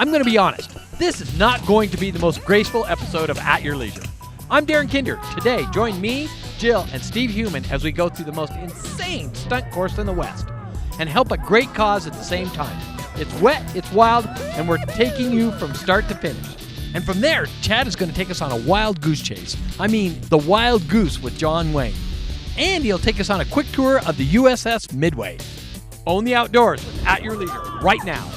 I'm going to be honest, this is not going to be the most graceful episode of At Your Leisure. I'm Darren Kinder. Today, join me, Jill, and Steve Human as we go through the most insane stunt course in the West and help a great cause at the same time. It's wet, it's wild, and we're taking you from start to finish. And from there, Chad is going to take us on a wild goose chase. I mean, the Wild Goose with John Wayne. And he'll take us on a quick tour of the USS Midway. Own the outdoors with At Your Leisure right now.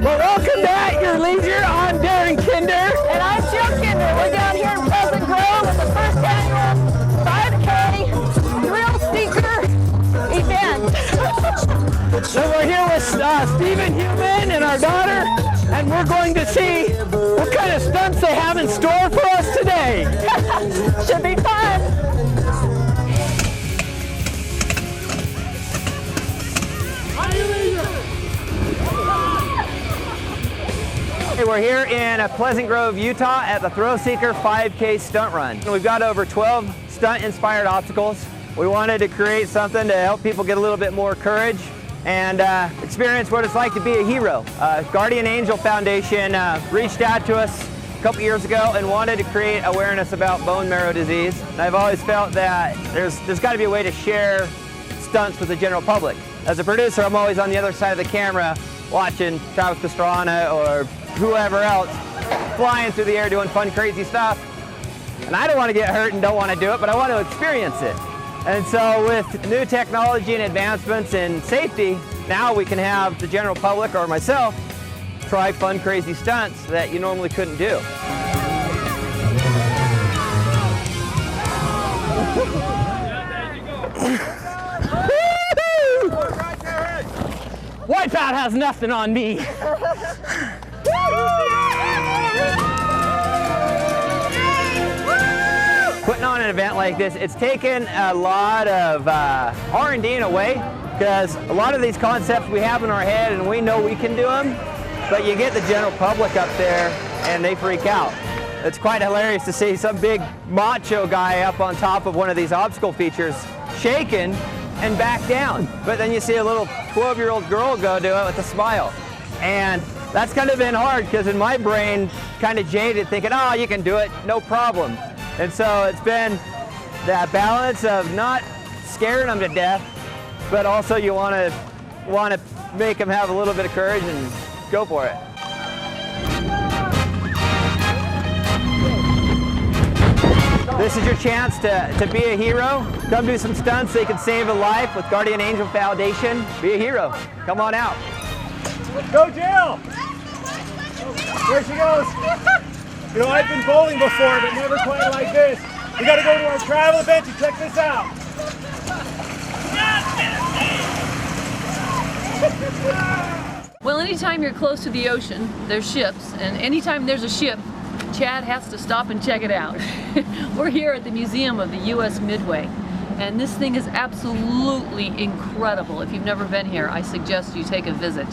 Well, welcome to At Your Leisure. I'm Darren Kinder. And I'm Jill Kinder. We're down here in Pleasant Grove at the first annual 5K Thrill Seeker event. So we're here with Stephen Human and our daughter, and we're going to see what kind of stunts they have in store for us today. Should be fun. We're here in Pleasant Grove, Utah at the Thrill Seeker 5K Stunt Run. We've got over 12 stunt-inspired obstacles. We wanted to create something to help people get a little bit more courage and experience what it's like to be a hero. Guardian Angel Foundation reached out to us a couple years ago and wanted to create awareness about bone marrow disease. And I've always felt that there's got to be a way to share stunts with the general public. As a producer, I'm always on the other side of the camera watching Travis Pastrana or whoever else flying through the air doing fun, crazy stuff. And I don't want to get hurt and don't want to do it, but I want to experience it. And so with new technology and advancements in safety, now we can have the general public or myself try fun, crazy stunts that you normally couldn't do. Wipeout has nothing on me. Putting on an event like this, it's taken a lot of R&D in a way, because a lot of these concepts we have in our head and we know we can do them, but you get the general public up there and they freak out. It's quite hilarious to see some big macho guy up on top of one of these obstacle features shaking and back down. But then you see a little 12-year-old girl go do it with a smile. And that's kind of been hard because in my brain, kind of jaded, thinking, oh, you can do it, no problem. And so it's been that balance of not scaring them to death, but also you want to make them have a little bit of courage and go for it. This is your chance to be a hero. Come do some stunts so you can save a life with Guardian Angel Foundation. Be a hero. Come on out. Go Jill! There she goes. You know, I've been bowling before, but never quite like this. We got to go to our travel event to check this out. Well, anytime you're close to the ocean, there's ships, and anytime there's a ship, Chad has to stop and check it out. We're here at the Museum of the Us Midway, and this thing is absolutely incredible. If you've never been here, I suggest you take a visit.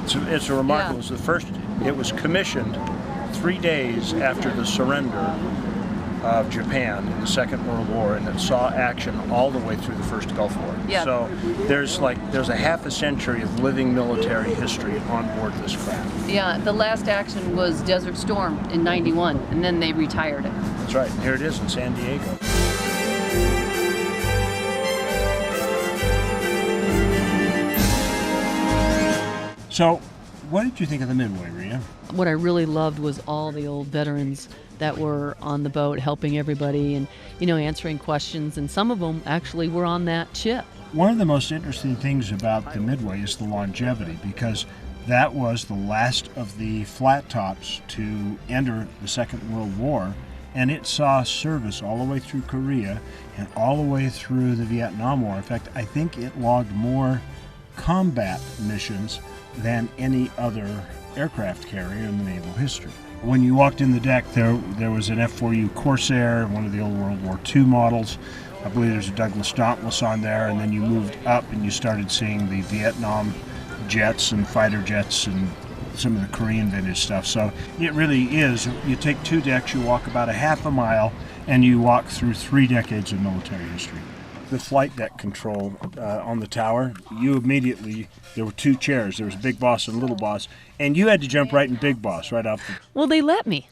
It's a remarkable. Yeah. It was commissioned 3 days after the surrender of Japan in the Second World War, and it saw action all the way through the First Gulf War. Yeah. So there's a half a century of living military history on board this craft. Yeah, the last action was Desert Storm in '91, and then they retired it. That's right. And here it is in San Diego. So, what did you think of the Midway, Ria? What I really loved was all the old veterans that were on the boat helping everybody and, answering questions, and some of them actually were on that ship. One of the most interesting things about the Midway is the longevity, because that was the last of the flat tops to enter the Second World War, and it saw service all the way through Korea and all the way through the Vietnam War. In fact, I think it logged more combat missions than any other aircraft carrier in the naval history. When you walked in the deck, there was an F-4U Corsair, one of the old World War II models. I believe there's a Douglas Dauntless on there, and then you moved up and you started seeing the Vietnam jets and fighter jets and some of the Korean vintage stuff. So it really is, you take 2 decks, you walk about a half a mile, and you walk through 3 decades of military history. The flight deck control on the tower, you immediately, there were 2 chairs. There was Big Boss and Little Boss, and you had to jump right in Big Boss right off the... Well, they let me.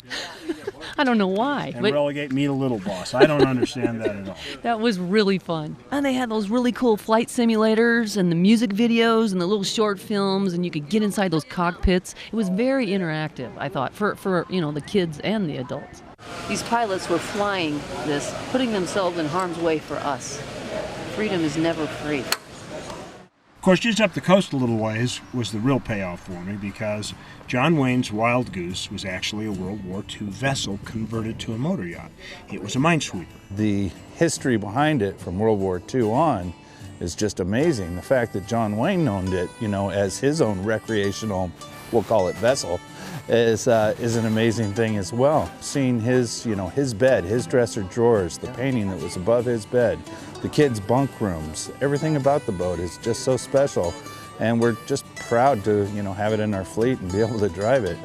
I don't know why. And relegate me to Little Boss. I don't understand that at all. That was really fun. And they had those really cool flight simulators and the music videos and the little short films, and you could get inside those cockpits. It was very interactive, I thought, for the kids and the adults. These pilots were flying this, putting themselves in harm's way for us. Freedom is never free. Of course, just up the coast a little ways was the real payoff for me, because John Wayne's Wild Goose was actually a World War II vessel converted to a motor yacht. It was a minesweeper. The history behind it from World War II on is just amazing. The fact that John Wayne owned it, as his own recreational, we'll call it vessel, is an amazing thing as well. Seeing his, his bed, his dresser drawers, the painting that was above his bed, the kids' bunk rooms, everything about the boat is just so special. And we're just proud to, have it in our fleet and be able to drive it.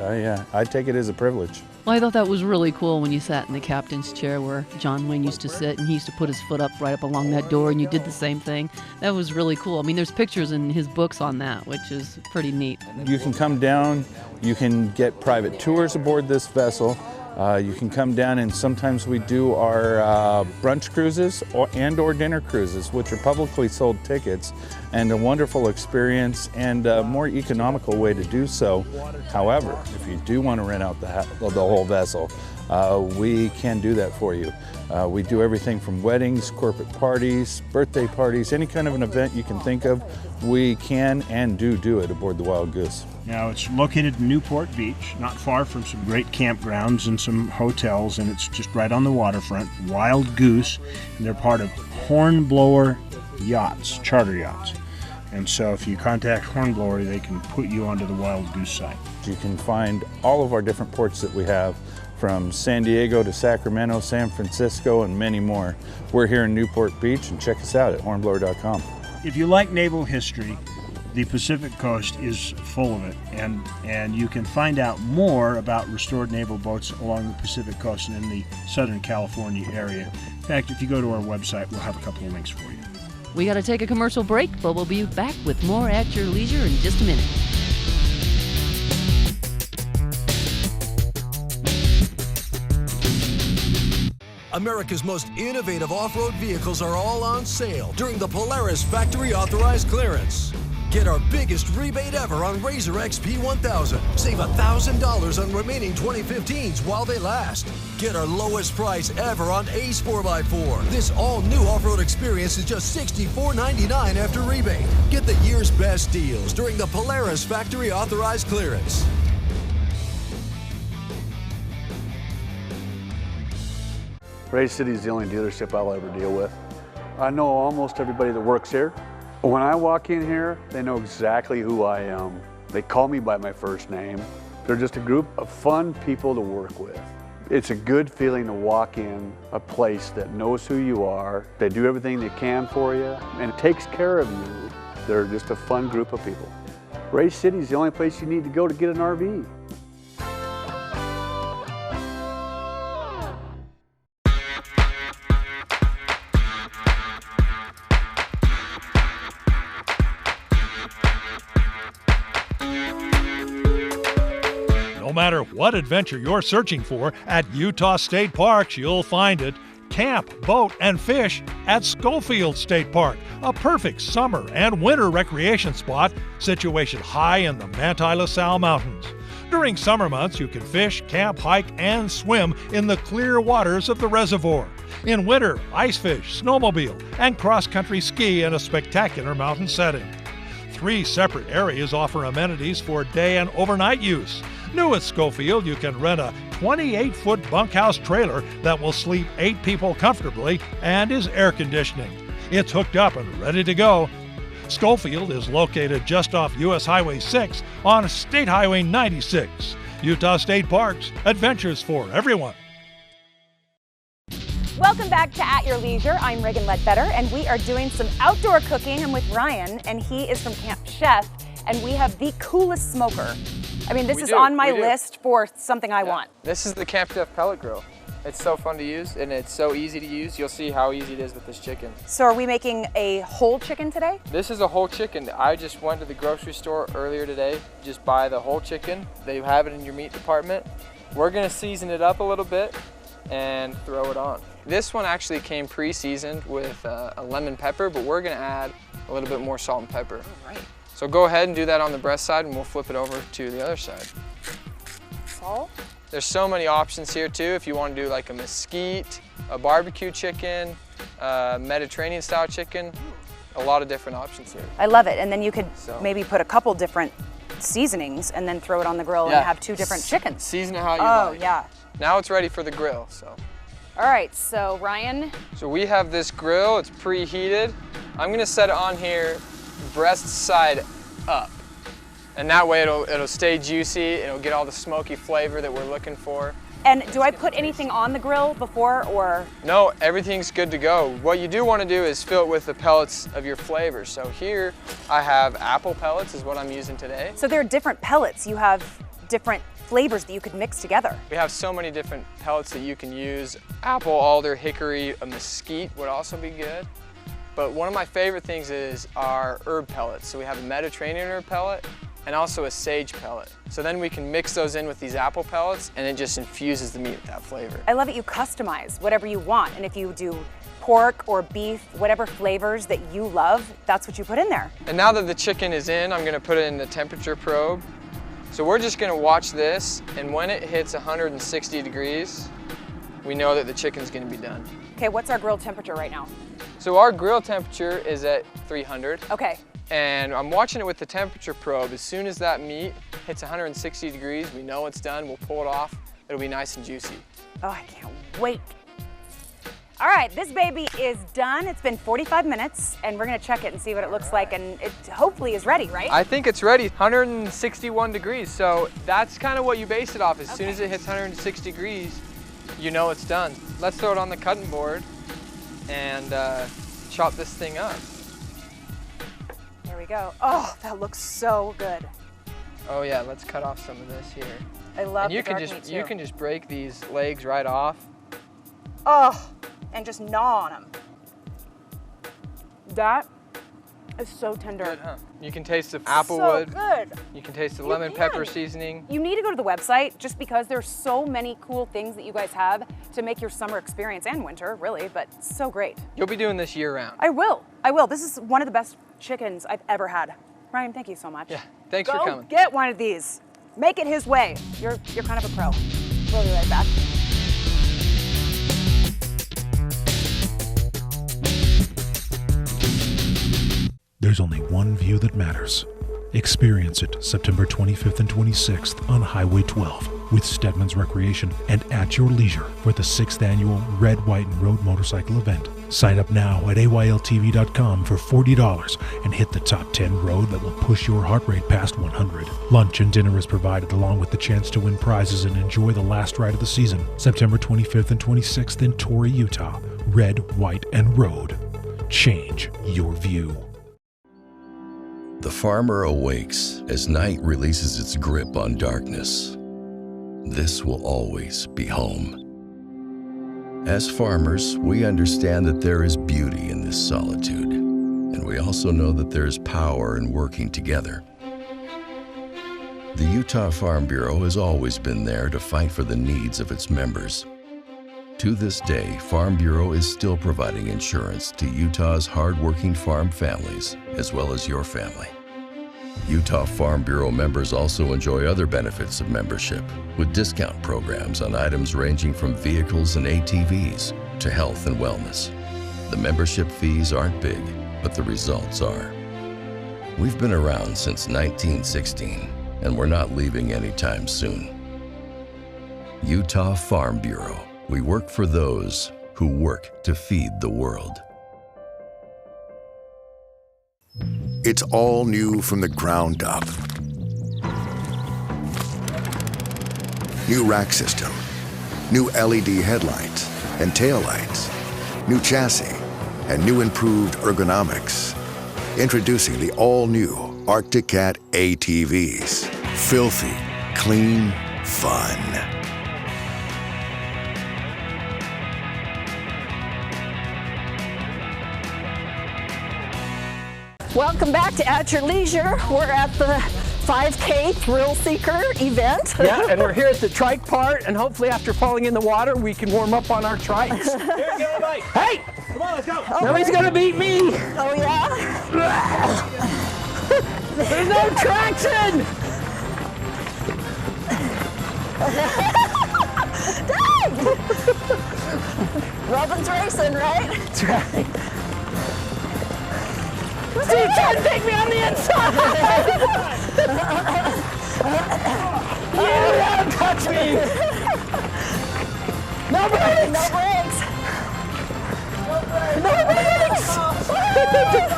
I take it as a privilege. Well, I thought that was really cool when you sat in the captain's chair where John Wayne used to sit, and he used to put his foot up right up along that door, and you did the same thing. That was really cool. I mean, there's pictures in his books on that, which is pretty neat. You can come down, you can get private tours aboard this vessel. You can come down, and sometimes we do our brunch cruises or dinner cruises, which are publicly sold tickets, and a wonderful experience and a more economical way to do so. However, if you do want to rent out the whole vessel, we can do that for you. We do everything from weddings, corporate parties, birthday parties, any kind of an event you can think of, we can and do it aboard the Wild Goose. Now, it's located in Newport Beach, not far from some great campgrounds and some hotels, and it's just right on the waterfront. Wild Goose, and they're part of Hornblower Yachts, charter yachts. And so if you contact Hornblower, they can put you onto the Wild Goose site. You can find all of our different ports that we have, from San Diego to Sacramento, San Francisco, and many more. We're here in Newport Beach, and check us out at hornblower.com. If you like naval history, the Pacific Coast is full of it, and you can find out more about restored naval boats along the Pacific Coast and in the Southern California area. In fact, if you go to our website, we'll have a couple of links for you. We got to take a commercial break, but we'll be back with more At Your Leisure in just a minute. America's most innovative off-road vehicles are all on sale during the Polaris Factory Authorized Clearance. Get our biggest rebate ever on Razor XP 1000. Save $1,000 on remaining 2015s while they last. Get our lowest price ever on Ace 4x4. This all-new off-road experience is just $64.99 after rebate. Get the year's best deals during the Polaris Factory Authorized Clearance. Ray Citte is the only dealership I'll ever deal with. I know almost everybody that works here. When I walk in here, they know exactly who I am. They call me by my first name. They're just a group of fun people to work with. It's a good feeling to walk in a place that knows who you are. They do everything they can for you and takes care of you. They're just a fun group of people. Ray Citte is the only place you need to go to get an RV. No matter what adventure you're searching for, at Utah State Parks, you'll find it. Camp, boat, and fish at Schofield State Park, a perfect summer and winter recreation spot situated high in the Manti-La-Sal Mountains. During summer months, you can fish, camp, hike, and swim in the clear waters of the reservoir. In winter, ice fish, snowmobile, and cross-country ski in a spectacular mountain setting. 3 separate areas offer amenities for day and overnight use. New at Schofield, you can rent a 28-foot bunkhouse trailer that will sleep 8 people comfortably and is air conditioning. It's hooked up and ready to go. Schofield is located just off US Highway 6 on State Highway 96. Utah State Parks, adventures for everyone. Welcome back to At Your Leisure. I'm Reagan Ledbetter, and we are doing some outdoor cooking. I'm with Ryan, and he is from Camp Chef, and we have the coolest smoker. I mean, this is on my list for something I want. This is the Camp Chef pellet grill. It's so fun to use, and it's so easy to use. You'll see how easy it is with this chicken. So are we making a whole chicken today? This is a whole chicken. I just went to the grocery store earlier today, just buy the whole chicken. They have it in your meat department. We're gonna season it up a little bit and throw it on. This one actually came pre-seasoned with a lemon pepper, but we're gonna add a little bit more salt and pepper. All right. So go ahead and do that on the breast side, and we'll flip it over to the other side. Salt? There's so many options here too. If you want to do like a mesquite, a barbecue chicken, Mediterranean style chicken, a lot of different options here. I love it. And then you could maybe put a couple different seasonings and then throw it on the grill and have two different chickens. Season it how you like. Oh, yeah. Now it's ready for the grill, so. All right, so Ryan. So we have this grill, it's preheated. I'm gonna set it on here, breast side up. And that way it'll stay juicy, it'll get all the smoky flavor that we're looking for. And do I put anything on the grill before, or? No, everything's good to go. What you do want to do is fill it with the pellets of your flavors. So here I have apple pellets is what I'm using today. So there are different pellets. You have different flavors that you could mix together. We have so many different pellets that you can use. Apple, alder, hickory, a mesquite would also be good. But one of my favorite things is our herb pellets. So we have a Mediterranean herb pellet and also a sage pellet. So then we can mix those in with these apple pellets and it just infuses the meat with that flavor. I love that you customize whatever you want. And if you do pork or beef, whatever flavors that you love, that's what you put in there. And now that the chicken is in, I'm gonna put it in the temperature probe. So we're just gonna watch this, and when it hits 160 degrees, we know that the chicken's gonna be done. Okay, what's our grill temperature right now? So our grill temperature is at 300. Okay. And I'm watching it with the temperature probe. As soon as that meat hits 160 degrees, we know it's done, we'll pull it off. It'll be nice and juicy. Oh, I can't wait. All right, this baby is done. It's been 45 minutes, and we're gonna check it and see what it looks like, and it hopefully is ready, right? I think it's ready, 161 degrees. So that's kind of what you base it off. As soon as it hits 160 degrees, you know it's done. Let's throw it on the cutting board and chop this thing up. There we go. Oh, that looks so good. Oh yeah, let's cut off some of this here. I love and the dark meat too. You can just break these legs right off. Oh, and just gnaw on them. That is so tender. Good, huh? You can taste the applewood. So good. You can taste the lemon pepper seasoning. You need to go to the website just because there's so many cool things that you guys have to make your summer experience, and winter, really, but so great. You'll be doing this year round. I will. I will. This is one of the best chickens I've ever had. Ryan, thank you so much. Yeah, thanks for coming. Go get one of these. Make it his way. You're kind of a pro. We'll be right back. There's only one view that matters. Experience it September 25th and 26th on Highway 12 with Stedman's Recreation and At Your Leisure for the 6th annual Red, White, and Road motorcycle event. Sign up now at AYLTV.com for $40 and hit the top 10 road that will push your heart rate past 100. Lunch and dinner is provided along with the chance to win prizes and enjoy the last ride of the season. September 25th and 26th in Torrey, Utah. Red, White, and Road. Change your view. The farmer awakes as night releases its grip on darkness. This will always be home. As farmers, we understand that there is beauty in this solitude, and we also know that there is power in working together. The Utah Farm Bureau has always been there to fight for the needs of its members. To this day, Farm Bureau is still providing insurance to Utah's hardworking farm families, as well as your family. Utah Farm Bureau members also enjoy other benefits of membership, with discount programs on items ranging from vehicles and ATVs to health and wellness. The membership fees aren't big, but the results are. We've been around since 1916, and we're not leaving anytime soon. Utah Farm Bureau. We work for those who work to feed the world. It's all new from the ground up. New rack system, new LED headlights and taillights, new chassis, and new improved ergonomics. Introducing the all-new Arctic Cat ATVs. Filthy, clean, fun. Welcome back to At Your Leisure. We're at the 5K Thrill Seeker event. Yeah, and we're here at the trike part, and hopefully after falling in the water, we can warm up on our trikes. Here, get on the bike. Hey! Come on, let's go. Nobody's gonna beat me! Oh yeah? There's no traction! Dang! Robin's racing, right? That's right. Steve, try to take me on the inside! You don't touch me! No brakes! No brakes! No brakes!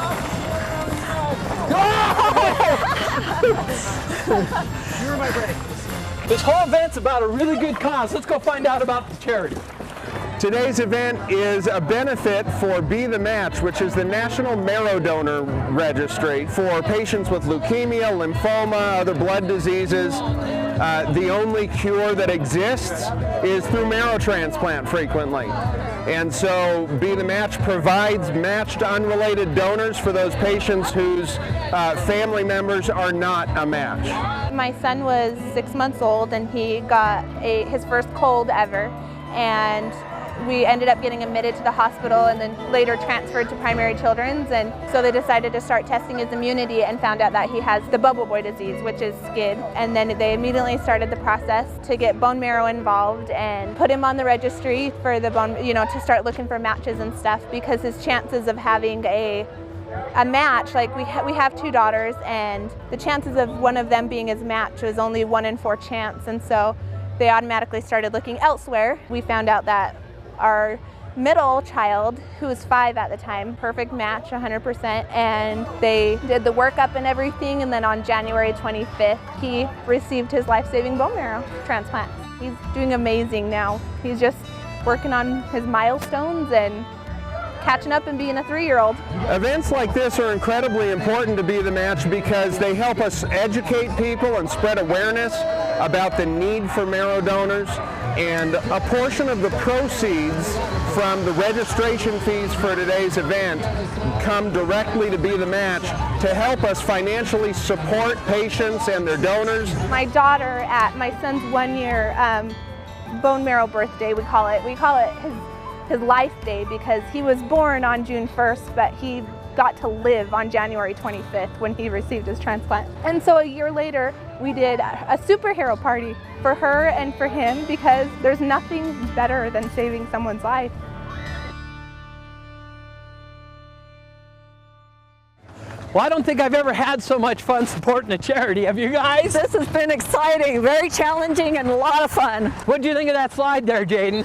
You're my brake. This whole event's about a really good cause. Let's go find out about the charity. Today's event is a benefit for Be the Match, which is the National Marrow Donor Registry for patients with leukemia, lymphoma, other blood diseases. The only cure that exists is through marrow transplant frequently. And so Be the Match provides matched unrelated donors for those patients whose family members are not a match. My son was 6 months old and he got his first cold ever, and we ended up getting admitted to the hospital and then later transferred to Primary Children's, and so they decided to start testing his immunity and found out that he has the bubble boy disease, which is SCID. And then they immediately started the process to get bone marrow involved and put him on the registry for the bone, to start looking for matches and stuff, because his chances of having a match, like we have 2 daughters, and the chances of one of them being his match was only 1 in 4 chance, and so they automatically started looking elsewhere. We found out that our middle child, who was 5 at the time, perfect match, 100%, and they did the workup and everything, and then on January 25th, he received his life-saving bone marrow transplant. He's doing amazing now. He's just working on his milestones and catching up and being a 3-year-old. Events like this are incredibly important to Be the Match because they help us educate people and spread awareness about the need for marrow donors, and a portion of the proceeds from the registration fees for today's event come directly to Be the Match to help us financially support patients and their donors. My daughter, at my son's 1-year bone marrow birthday, we call it his life day, because he was born on June 1st, but he got to live on January 25th when he received his transplant. And so a year later, we did a superhero party for her and for him, because there's nothing better than saving someone's life. Well, I don't think I've ever had so much fun supporting a charity. Have you guys? This has been exciting, very challenging, and a lot of fun. What do you think of that slide there, Jaden?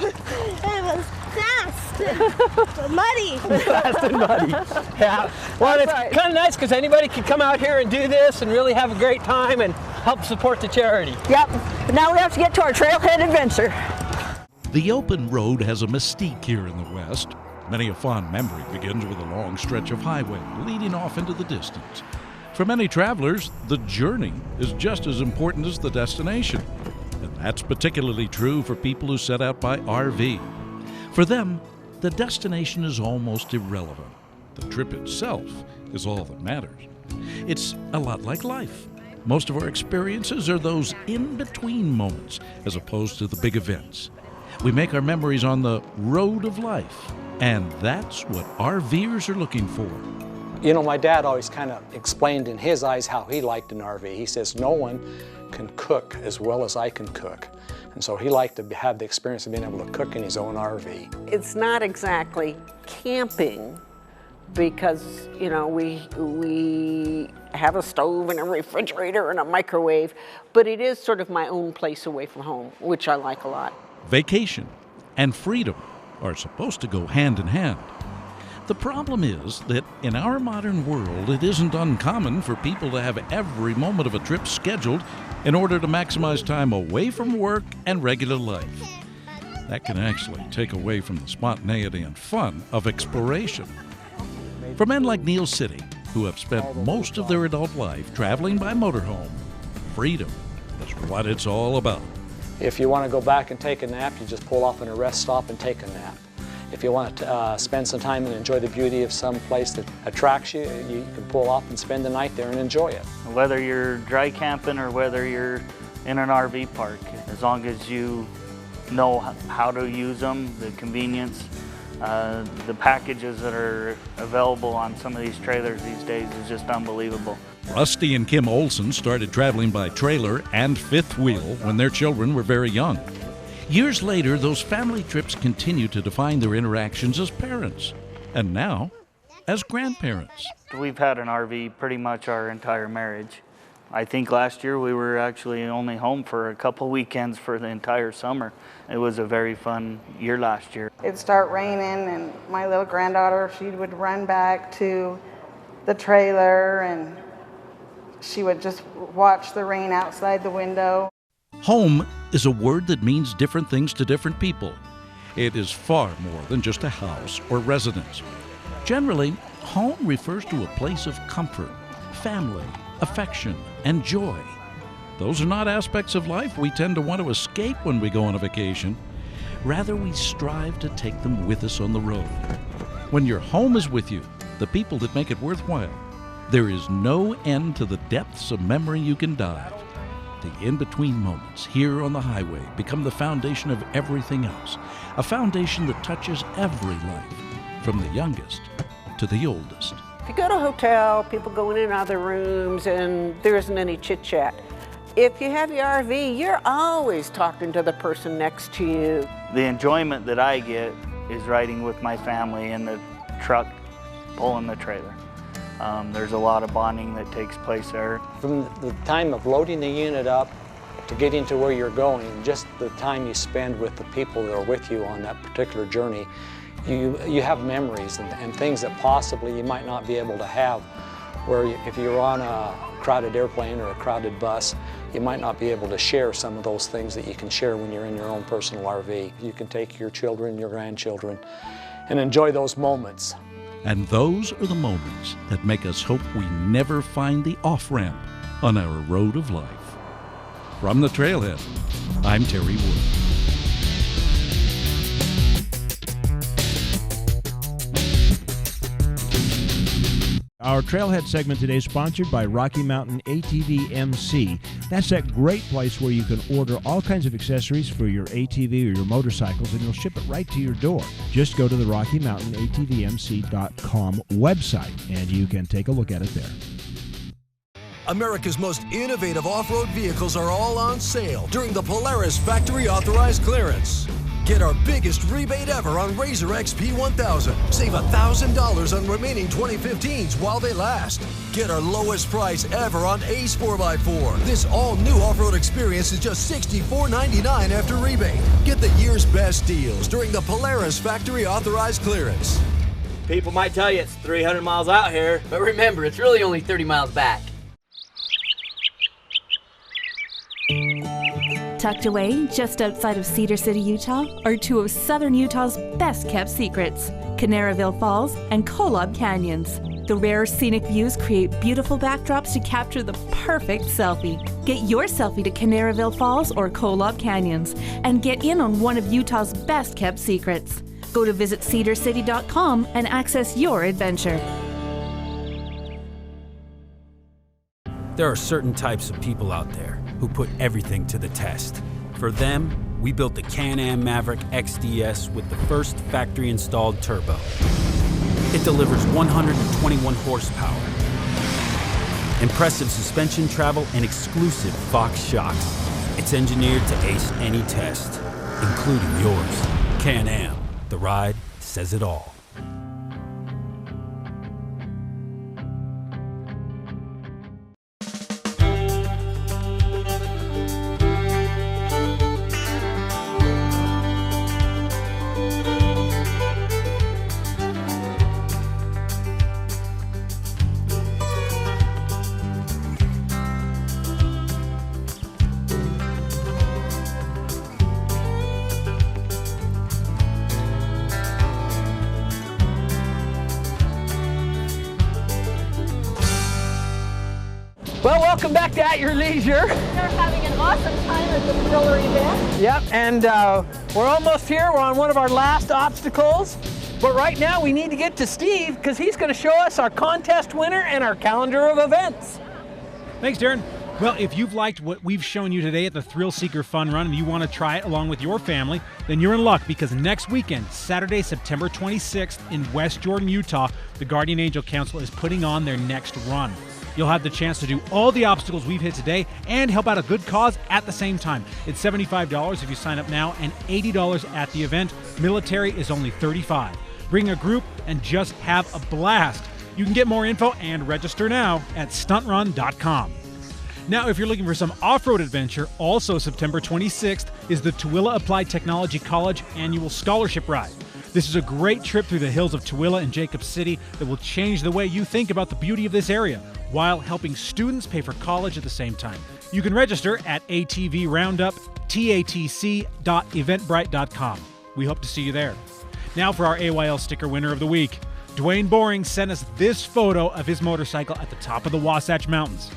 It was fast, muddy. Fast and muddy. Yeah. Well, it's kind of nice because anybody can come out here and do this and really have a great time and help support the charity. Yep. But now we have to get to our trailhead adventure. The open road has a mystique here in the West. Many a fond memory begins with a long stretch of highway leading off into the distance. For many travelers, the journey is just as important as the destination. And that's particularly true for people who set out by RV. For them, the destination is almost irrelevant. The trip itself is all that matters. It's a lot like life. Most of our experiences are those in-between moments as opposed to the big events. We make our memories on the road of life, and that's what RVers are looking for. You know, my dad always kind of explained in his eyes how he liked an RV. He says, no one can cook as well as I can cook. And so he liked to have the experience of being able to cook in his own RV. It's not exactly camping because, we have a stove and a refrigerator and a microwave, but it is sort of my own place away from home, which I like a lot. Vacation and freedom are supposed to go hand in hand. The problem is that in our modern world, it isn't uncommon for people to have every moment of a trip scheduled in order to maximize time away from work and regular life. That can actually take away from the spontaneity and fun of exploration. For men like Neil Citte, who have spent most of their adult life traveling by motorhome, freedom is what it's all about. If you want to go back and take a nap, you just pull off in a rest stop and take a nap. If you want to spend some time and enjoy the beauty of some place that attracts you, you can pull off and spend the night there and enjoy it. Whether you're dry camping or whether you're in an RV park, as long as you know how to use them, the convenience, the packages that are available on some of these trailers these days is just unbelievable. Rusty and Kim Olson started traveling by trailer and fifth wheel when their children were very young. Years later, those family trips continue to define their interactions as parents, and now as grandparents. We've had an RV pretty much our entire marriage. I think last year we were actually only home for a couple weekends for the entire summer. It was a very fun year last year. It'd start raining and my little granddaughter, she would run back to the trailer and she would just watch the rain outside the window. Home is a word that means different things to different people. It is far more than just a house or residence. Generally, home refers to a place of comfort, family, affection, and joy. Those are not aspects of life we tend to want to escape when we go on a vacation. Rather, we strive to take them with us on the road. When your home is with you, the people that make it worthwhile, there is no end to the depths of memory you can dive. The in-between moments here on the highway become the foundation of everything else, a foundation that touches every life, from the youngest to the oldest. If you go to a hotel, people go in and out of their rooms and there isn't any chit-chat. If you have your RV, you're always talking to the person next to you. The enjoyment that I get is riding with my family in the truck, pulling the trailer. There's a lot of bonding that takes place there. From the time of loading the unit up to getting to where you're going, just the time you spend with the people that are with you on that particular journey, you have memories and things that possibly you might not be able to have. Where if you're on a crowded airplane or a crowded bus, you might not be able to share some of those things that you can share when you're in your own personal RV. You can take your children, your grandchildren, and enjoy those moments. And those are the moments that make us hope we never find the off-ramp on our road of life. From the trailhead, I'm Terry Wood. Our Trailhead segment today is sponsored by Rocky Mountain ATV MC. That's that great place where you can order all kinds of accessories for your ATV or your motorcycles, and you'll ship it right to your door. Just go to the Rocky Mountain ATVMC.com website, and you can take a look at it there. America's most innovative off-road vehicles are all on sale during the Polaris Factory Authorized Clearance. Get our biggest rebate ever on RZR XP 1000. Save $1,000 on remaining 2015s while they last. Get our lowest price ever on Ace 4x4. This all-new off-road experience is just $64.99 after rebate. Get the year's best deals during the Polaris Factory Authorized Clearance. People might tell you it's 300 miles out here, but remember, it's really only 30 miles back. Tucked away just outside of Cedar City, Utah, are two of southern Utah's best-kept secrets, Canaryville Falls and Kolob Canyons. The rare scenic views create beautiful backdrops to capture the perfect selfie. Get your selfie to Canaryville Falls or Kolob Canyons and get in on one of Utah's best-kept secrets. Go to visitcedarcity.com and access your adventure. There are certain types of people out there who put everything to the test. For them, we built the Can-Am Maverick XDS with the first factory-installed turbo. It delivers 121 horsepower, impressive suspension travel, and exclusive Fox shocks. It's engineered to ace any test, including yours. Can-Am, the ride says it all. Well, welcome back to At Your Leisure. They're having an awesome time at the thriller event. Yep, and we're almost here. We're on one of our last obstacles. But right now we need to get to Steve because he's going to show us our contest winner and our calendar of events. Thanks, Darren. Well, if you've liked what we've shown you today at the Thrill Seeker Fun Run and you want to try it along with your family, then you're in luck because next weekend, Saturday, September 26th in West Jordan, Utah, the Guardian Angel Council is putting on their next run. You'll have the chance to do all the obstacles we've hit today and help out a good cause at the same time. It's $75 if you sign up now and $80 at the event. Military is only $35. Bring a group and just have a blast. You can get more info and register now at stuntrun.com. Now, if you're looking for some off-road adventure, also September 26th is the Tooele Applied Technology College Annual Scholarship Ride. This is a great trip through the hills of Tooele and Jacob City that will change the way you think about the beauty of this area, while helping students pay for college at the same time. You can register at atvroundup.tatc.eventbrite.com. We hope to see you there. Now for our AYL sticker winner of the week. Dwayne Boring sent us this photo of his motorcycle at the top of the Wasatch Mountains.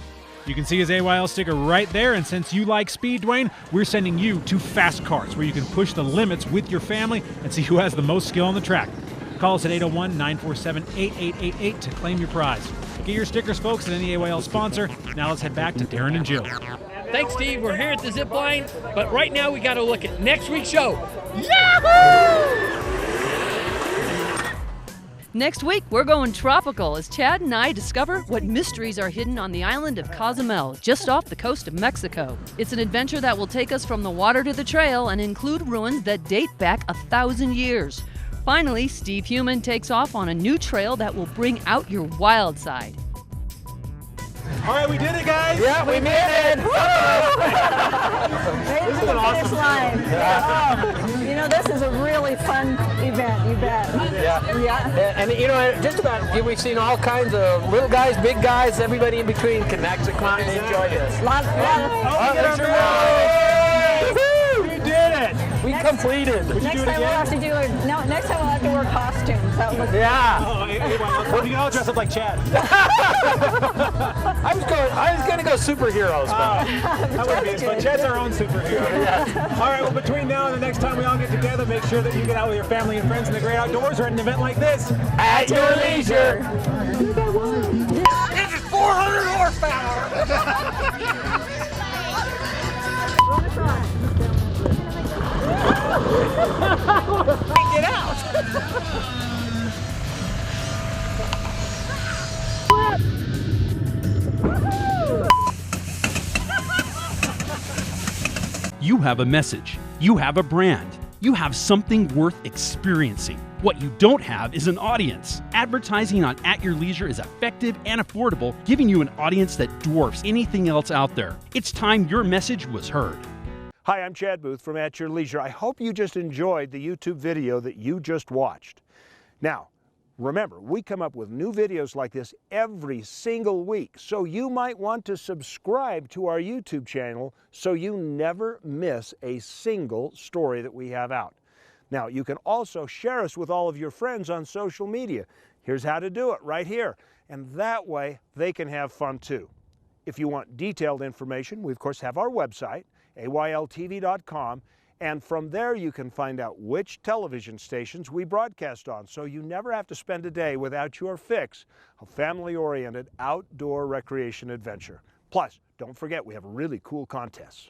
You can see his AYL sticker right there, and since you like speed, Dwayne, we're sending you to Fast Carts, where you can push the limits with your family and see who has the most skill on the track. Call us at 801-947-8888 to claim your prize. Get your stickers, folks, at any AYL sponsor. Now let's head back to Darren and Jill. Thanks, Steve. We're here at the zip line, but right now we got to look at next week's show. Yahoo! Next week, we're going tropical as Chad and I discover what mysteries are hidden on the island of Cozumel, just off the coast of Mexico. It's an adventure that will take us from the water to the trail and include ruins that date back 1,000 years. Finally, Steve Human takes off on a new trail that will bring out your wild side. All right, we did it, guys. Yeah, we made it. This is an awesome line. Oh, you know, this is a really fun event, you bet. Yeah. And you know, just about, we've seen all kinds of little guys, big guys, everybody in between can actually come out and enjoy this. We did it. We completed. Would you Next do it time again? we'll have to do it. No, next time we'll have to wear costumes. That was Well, we can all dress up like Chad. I was going to go superheroes. But that would be it. But Chad's our own superhero. All right, well, between now and the next time we all get together, make sure that you get out with your family and friends in the great outdoors or at an event like this. At your leisure. This is 400 horsepower. Get out. You have a message. You have a brand. You have something worth experiencing. What you don't have is an audience. Advertising on At Your Leisure is effective and affordable, giving you an audience that dwarfs anything else out there. It's time your message was heard. Hi, I'm Chad Booth from At Your Leisure. I hope you just enjoyed the YouTube video that you just watched. Now, remember, we come up with new videos like this every single week, so you might want to subscribe to our YouTube channel so you never miss a single story that we have out. Now, you can also share us with all of your friends on social media. Here's how to do it right here, and that way they can have fun too. If you want detailed information, we of course have our website, AYLTV.com, and from there you can find out which television stations we broadcast on, so you never have to spend a day without your fix of family-oriented outdoor recreation adventure. Plus, don't forget we have really cool contests.